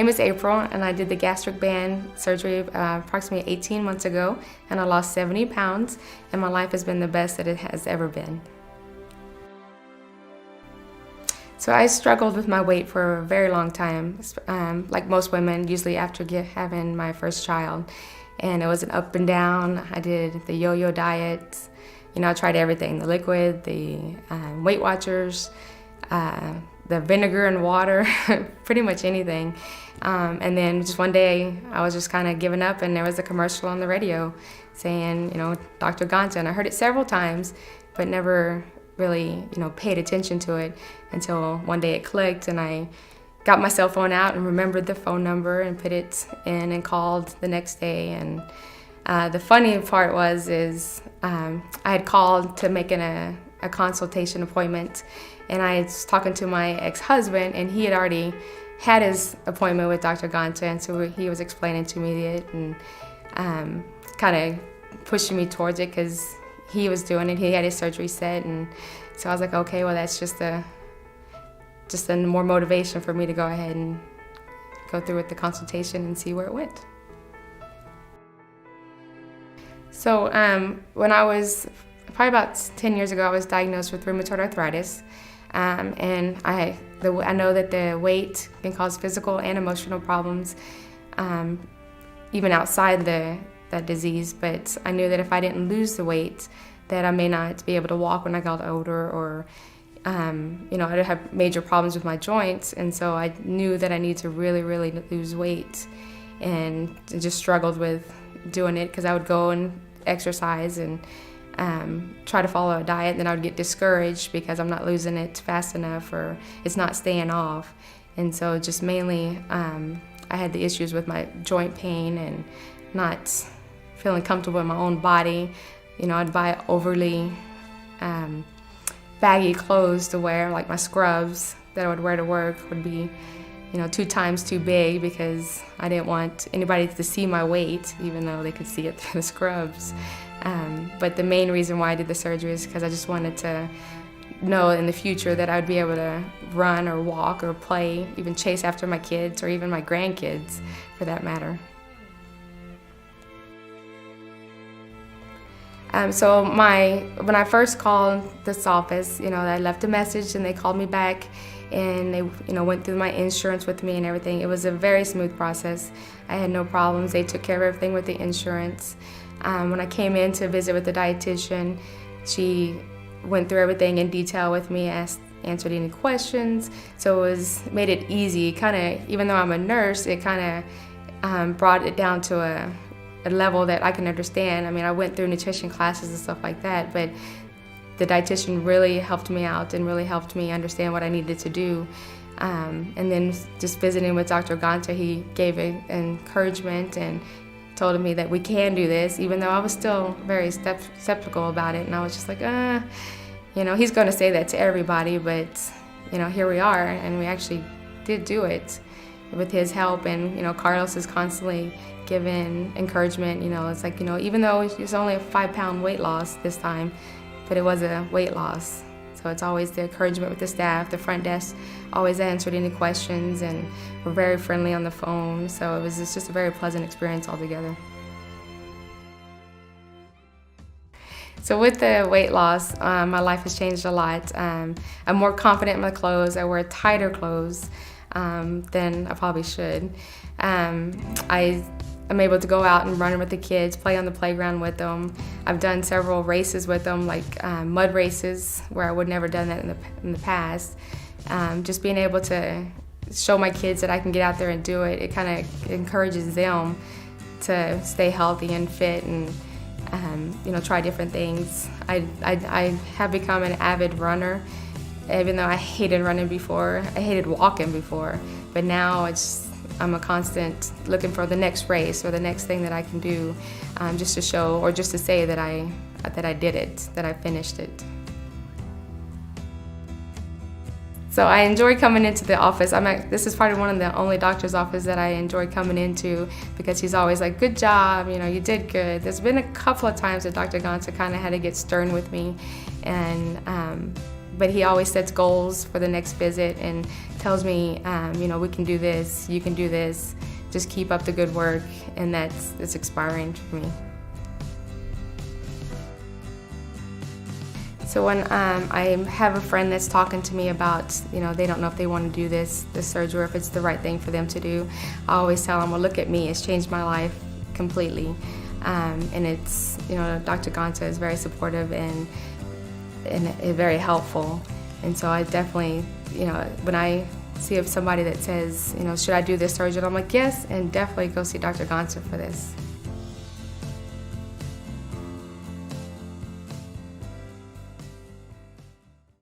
My name is April, and I did the gastric band surgery approximately 18 months ago, and I lost 70 pounds, and my life has been the best that it has ever been. So I struggled with my weight for a very long time, like most women, usually after having my first child. And it was an up and down. I did the yo-yo diet. I tried everything, the liquid, the Weight Watchers, the vinegar and water, pretty much anything. And then just one day, I was just kind of giving up, and there was a commercial on the radio saying, Dr. Gonta, and I heard it several times, but never really, paid attention to it until one day it clicked, and I got my cell phone out and remembered the phone number and put it in and called the next day. And the funny part is I had called to make a consultation appointment, and I was talking to my ex-husband, and he had already had his appointment with Dr. Gonta, and so he was explaining to me it and kind of pushing me towards it because he was doing it. He had his surgery set, and so I was like, okay, well, that's just a more motivation for me to go ahead and go through with the consultation and see where it went. So when I was probably about 10 years ago, I was diagnosed with rheumatoid arthritis, and I know that the weight can cause physical and emotional problems, even outside that disease. But I knew that if I didn't lose the weight, that I may not be able to walk when I got older, or I'd have major problems with my joints. And so I knew that I needed to really, really lose weight, and just struggled with doing it because I would go and exercise and try to follow a diet, and then I would get discouraged because I'm not losing it fast enough, or it's not staying off. And so just mainly I had the issues with my joint pain and not feeling comfortable in my own body. I'd buy overly baggy clothes to wear, like my scrubs that I would wear to work would be 2 times too big because I didn't want anybody to see my weight, even though they could see it through the scrubs. But the main reason why I did the surgery is because I just wanted to know in the future that I'd be able to run or walk or play, even chase after my kids or even my grandkids for that matter. So when I first called this office, I left a message and they called me back, and they went through my insurance with me and everything. It was a very smooth process. I had no problems. They took care of everything with the insurance. When I came in to visit with the dietitian, she went through everything in detail with me, answered any questions. So made it easy. Even though I'm a nurse, it kind of brought it down to a level that I can understand. I went through nutrition classes and stuff like that, but the dietitian really helped me out and really helped me understand what I needed to do. And then just visiting with Dr. Gonta, he gave encouragement and told me that we can do this, even though I was still very skeptical about it. And I was just like, he's going to say that to everybody, but here we are, and we actually did do it with his help. And Carlos is constantly giving encouragement. It's like, even though it's only a 5-pound weight loss this time, but it was a weight loss. So it's always the encouragement with the staff. The front desk always answered any questions and were very friendly on the phone. So it was just a very pleasant experience altogether. So with the weight loss, my life has changed a lot. I'm more confident in my clothes. I wear tighter clothes than I probably should. I'm able to go out and run with the kids, play on the playground with them. I've done several races with them, like mud races, where I would never done that in the past. Just being able to show my kids that I can get out there and do it, it kind of encourages them to stay healthy and fit and try different things. I have become an avid runner, even though I hated running before. I hated walking before, but now I'm a constant looking for the next race or the next thing that I can do, just to show or just to say that I did it, that I finished it. So I enjoy coming into the office. This is probably one of the only doctor's office that I enjoy coming into because he's always like, good job, you did good. There's been a couple of times that Dr. Gonta kind of had to get stern with me, but he always sets goals for the next visit and tells me, we can do this, you can do this, just keep up the good work, and it's inspiring for me. So when I have a friend that's talking to me about, they don't know if they want to do this surgery or if it's the right thing for them to do, I always tell them, well, look at me, it's changed my life completely. And it's, Dr. Gonza is very supportive and very helpful. And so I definitely, when I see somebody that says, should I do this surgery, I'm like, yes, and definitely go see Dr. Gonza for this.